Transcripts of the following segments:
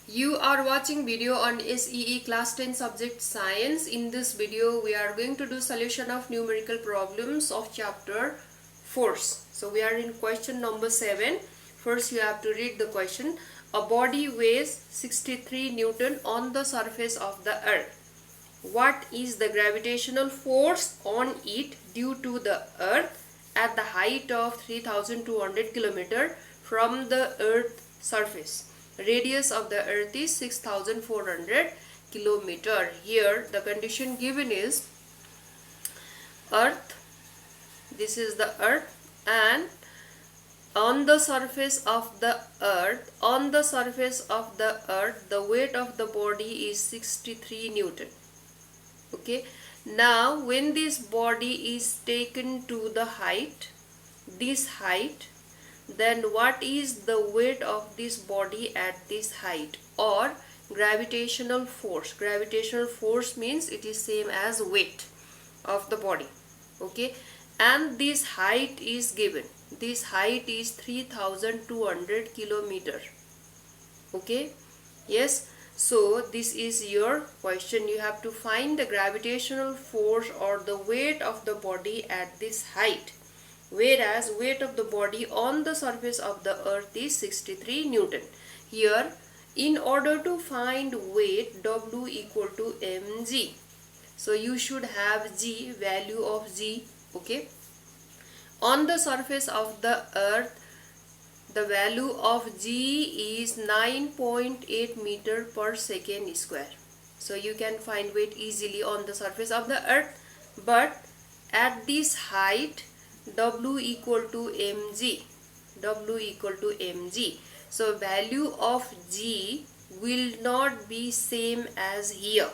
You are watching video on SEE class 10 subject science. In this video we are going to do solution of numerical problems of chapter force. So we are in question number 7. First you have to read the question. A body weighs 63 Newton on the surface of the earth. What is the gravitational force on it due to the earth at the height of 3200 km from the earth surface? Radius of the earth is 6400 km. Here the condition given is earth, this is the earth, and on the surface of the earth, the weight of the body is 63 Newton. Okay, now when this body is taken to the height, this height, then what is the weight of this body at this height, or gravitational force? Gravitational force means it is same as weight of the body. Okay, and this height is given. This height is 3200 km. Okay, yes. So this is your question. You have to find the gravitational force or the weight of the body at this height, whereas weight of the body on the surface of the earth is 63 Newton. Here, in order to find weight, W equal to mg. So you should have g, value of g. Okay, on the surface of the earth, the value of g is 9.8 meter per second square. So you can find weight easily on the surface of the earth, but at this height W equal to mg. W equal to mg. So value of g will not be same as here.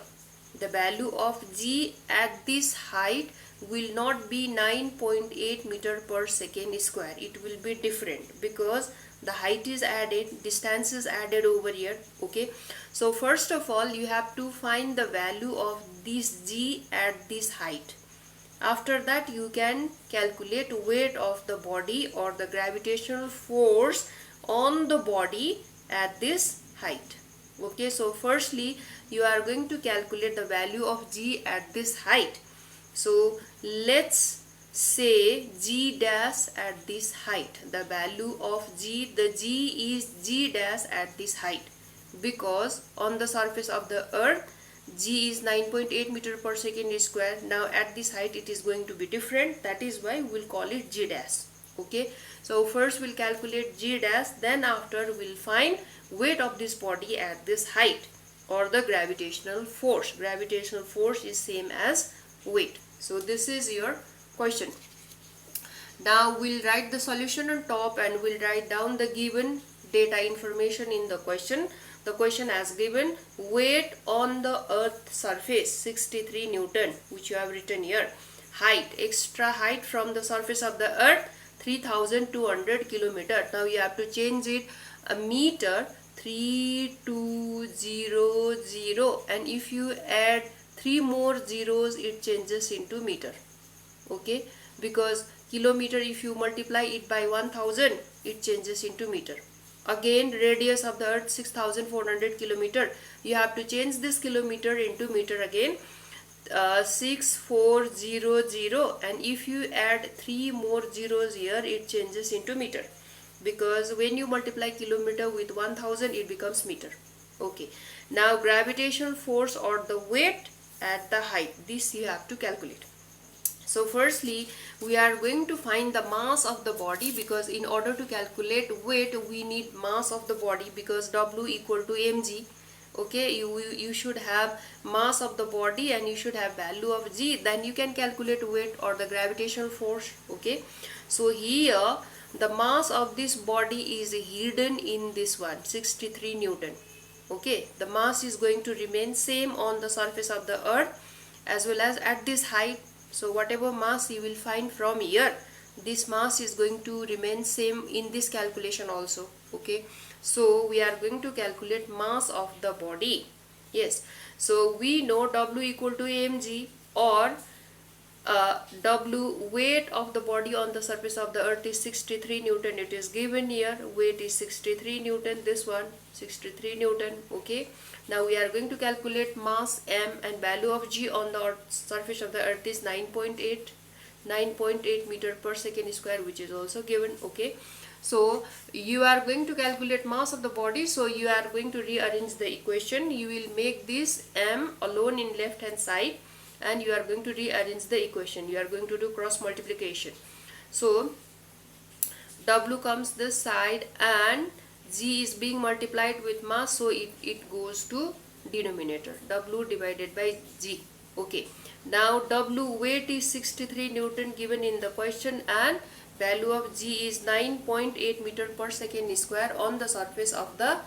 The value of g at this height will not be 9.8 meter per second square. It will be different because the height is added, distance is added over here. Okay, so first of all you have to find the value of this g at this height. After that you can calculate weight of the body or the gravitational force on the body at this height. Okay, so firstly you are going to calculate the value of g at this height. So let's say g dash at this height. The value of g, the g is g dash at this height, because on the surface of the earth g is 9.8 meter per second square. Now at this height it is going to be different. That is why we'll call it g dash. Okay, so first we'll calculate g dash, then after we'll find weight of this body at this height or the gravitational force. Gravitational force is same as weight. So this is your question. Now we'll write the solution on top and we'll write down the given data information in the question. The question has given weight on the earth surface 63 Newton, which you have written here. Height, extra height from the surface of the earth 3200 km. Now you have to change it a meter, 3200, and if you add 3 more zeros it changes into meter. Okay, because kilometer, if you multiply it by 1000 it changes into meter. Again, radius of the earth 6400 km. You have to change this kilometer into meter again, 6400, and if you add 3 more zeros here it changes into meter, because when you multiply kilometer with 1000 it becomes meter. Okay, now gravitational force or the weight at the height, this you have to calculate. So firstly we are going to find the mass of the body, because in order to calculate weight we need mass of the body, because W equal to mg. Okay, you should have mass of the body and you should have value of g, then you can calculate weight or the gravitational force. Okay, so here the mass of this body is hidden in this one, 63 Newton. Okay, the mass is going to remain same on the surface of the earth as well as at this height. So whatever mass you will find from here, this mass is going to remain same in this calculation also. Okay, so we are going to calculate mass of the body. Yes, so we know W equal to mg, or W, weight of the body on the surface of the earth is 63 Newton. It is given here. Weight is 63 Newton. This one 63 Newton. Okay. Now we are going to calculate mass M, and value of G on the surface of the earth is 9.8 meter per second square, which is also given. Okay. So you are going to calculate mass of the body. So you are going to rearrange the equation. You will make this M alone in left hand side, and you are going to rearrange the equation. You are going to do cross multiplication. So W comes this side and G is being multiplied with mass, so it goes to denominator. W divided by G. Okay. Now W weight is 63 Newton given in the question, and value of G is 9.8 meter per second square on the surface of the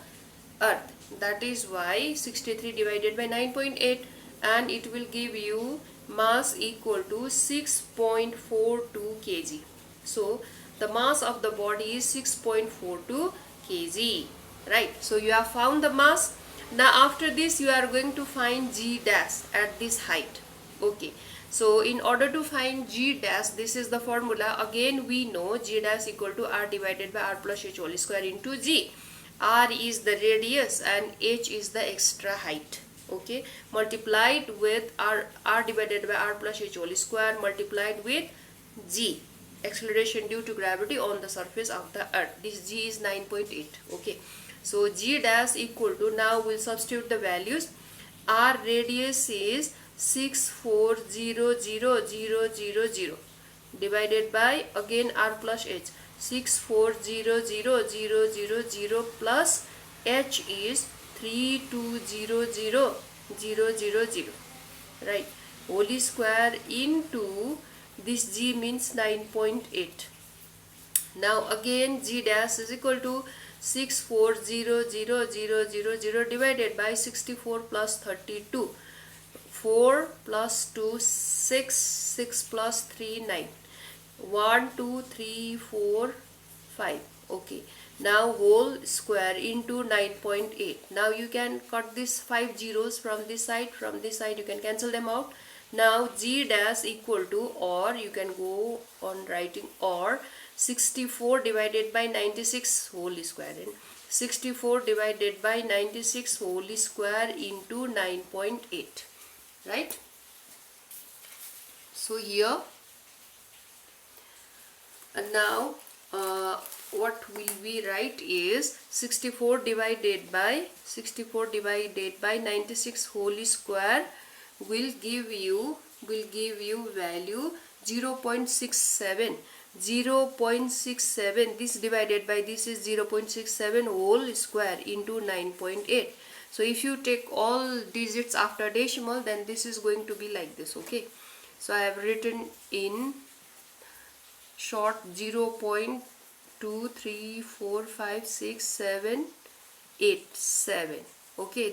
earth. That is why 63 divided by 9.8, and it will give you mass equal to 6.42 kg. So the mass of the body is 6.42 kg, right? So you have found the mass. Now after this you are going to find G dash at this height. Okay, so in order to find G dash, this is the formula. Again we know G dash equal to R divided by R plus H whole square into G. R is the radius and H is the extra height. Okay, multiplied with R divided by R plus H whole square multiplied with G, acceleration due to gravity on the surface of the earth. This G is 9.8. Okay, so G dash equal to, now we'll substitute the values. R radius is 6400000 divided by again R plus H, 6400000 plus H is 3200000, right, whole square into this G means 9.8. Now again G dash is equal to 6400000 divided by 64 plus 32. 4 plus 2 6, 6 plus 3 9, 1 2 3 4 5. Okay, now whole square into 9.8. Now you can cut these 5 zeros from this side, you can cancel them out. Now G dash equal to, or you can go on writing, or 64 divided by 96 whole square, and 64 divided by 96 whole square into 9.8, right? So here, and now what will we write is 64 divided by 96 whole square will give you value 0.67. This divided by this is 0.67 whole square into 9.8. So if you take all digits after decimal, then this is going to be like this. Okay, so I have written in short 0.2345678. Okay,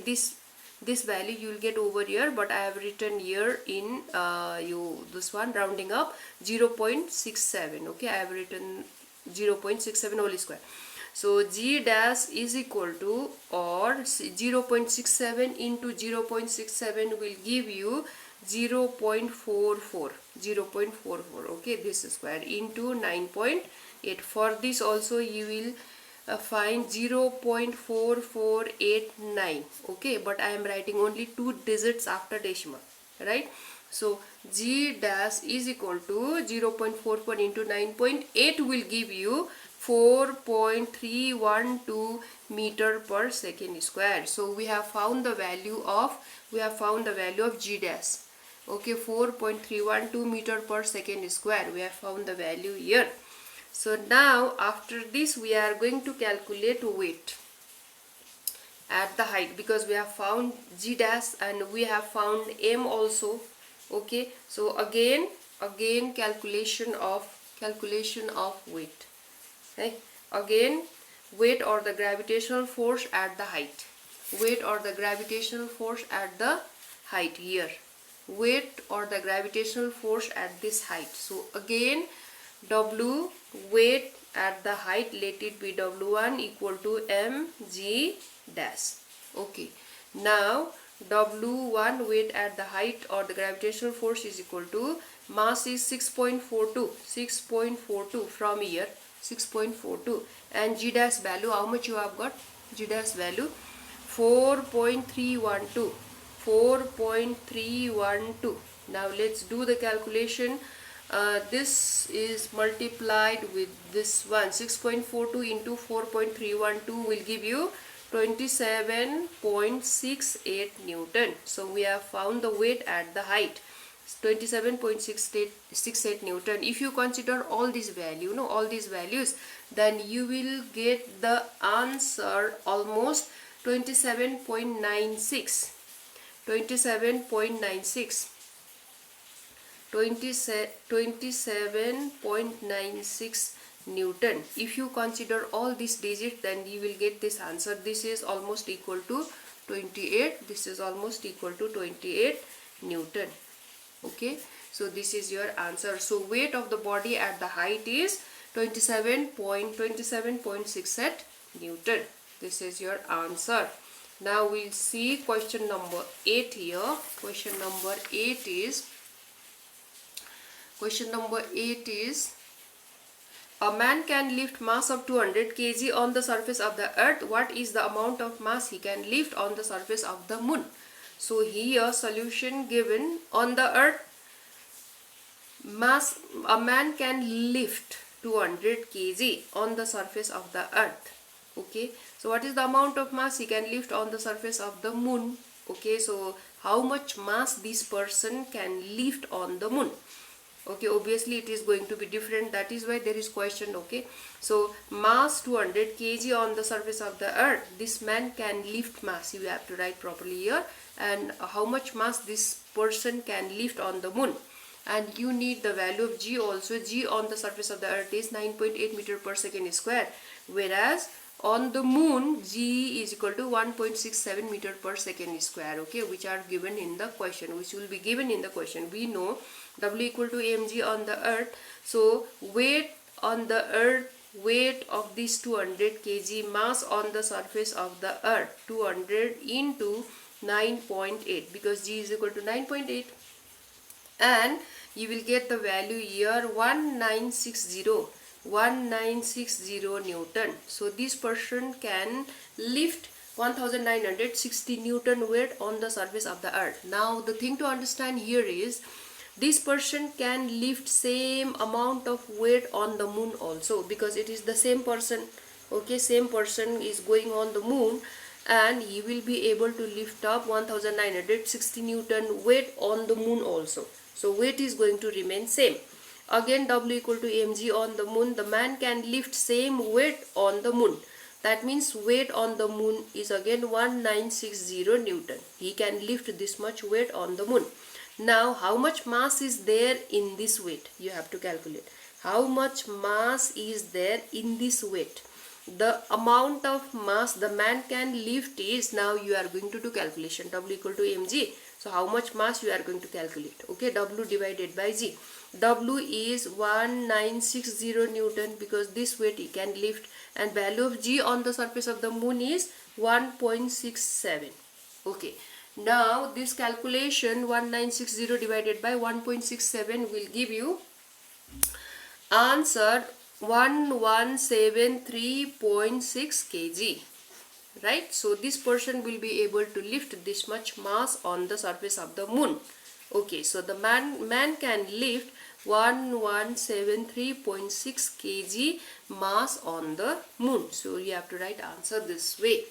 this value you will get over here, but I have written here in this one rounding up 0.67. okay, I have written 0.67 whole square. So G dash is equal to, or 0.67 into 0.67 will give you 0.44. Okay, this square into 9.8. For this also you will find 0.4489. okay, but I am writing only 2 digits after decimal, right? So G dash is equal to 0.44 into 9.8 will give you 4.312 meter per second square. So we have found the value of G dash. Okay, 4.312 meter per second square. We have found the value here. So now after this we are going to calculate weight at the height, because we have found G dash and we have found M also. Okay, so again calculation of weight. Okay, again weight or the gravitational force at the height. Weight or the gravitational force at the height here. Weight or the gravitational force at this height. So again W weight at the height, let it be W1 equal to mg dash. Okay, now W1 weight at the height or the gravitational force is equal to mass is 6.42 from here, 6.42, and G dash value, how much you have got? G dash value 4.312, 4.312. Now let's do the calculation. This is multiplied with this one, 6.42 into 4.312 will give you 27.68 Newton. So we have found the weight at the height, 27.68 Newton. If you consider all these values, all these values, then you will get the answer almost 27.96. 27.96 Newton. If you consider all these digits, then you will get this answer. This is almost equal to 28. This is almost equal to 28 Newton. Okay, so this is your answer. So weight of the body at the height is 27.68 Newton. This is your answer. Now we'll see question number 8 here. Question number 8 is a man can lift mass of 200 kg on the surface of the earth. What is the amount of mass he can lift on the surface of the moon? So here solution given. On the earth, mass, a man can lift 200 kg on the surface of the earth. Okay, so what is the amount of mass he can lift on the surface of the moon? Okay, so how much mass this person can lift on the moon? Okay, obviously it is going to be different. That is why there is question. Okay, so mass 200 kg on the surface of the earth. This man can lift mass. You have to write properly here. And how much mass this person can lift on the moon. And you need the value of G also. G on the surface of the earth is 9.8 meter per second square. Whereas on the moon, G is equal to 1.67 meter per second square. Okay, which are given in the question, which will be given in the question. We know W equal to mg on the earth. So weight on the earth, weight of this 200 kg, mass on the surface of the earth, 200 into 9.8, because G is equal to 9.8, and you will get the value here 1960 Newton. So this person can lift 1960 Newton weight on the surface of the earth. Now the thing to understand here is this person can lift same amount of weight on the moon also, because it is the same person. Okay, same person is going on the moon and he will be able to lift up 1960 Newton weight on the moon also. So weight is going to remain same. Again, W equal to mg on the moon. The man can lift same weight on the moon. That means weight on the moon is again 1960 Newton. He can lift this much weight on the moon. Now, how much mass is there in this weight? You have to calculate. How much mass is there in this weight? The amount of mass the man can lift is, now you are going to do calculation. W equal to mg. So how much mass you are going to calculate? Okay, W divided by G. W is 1960 Newton, because this weight he can lift, and value of G on the surface of the moon is 1.67. Okay, now this calculation 1960 divided by 1.67 will give you answer 1173.6 kg. Right, so this person will be able to lift this much mass on the surface of the moon. Okay, so the man can lift 1173.6 kg mass on the moon. So you have to write answer this way.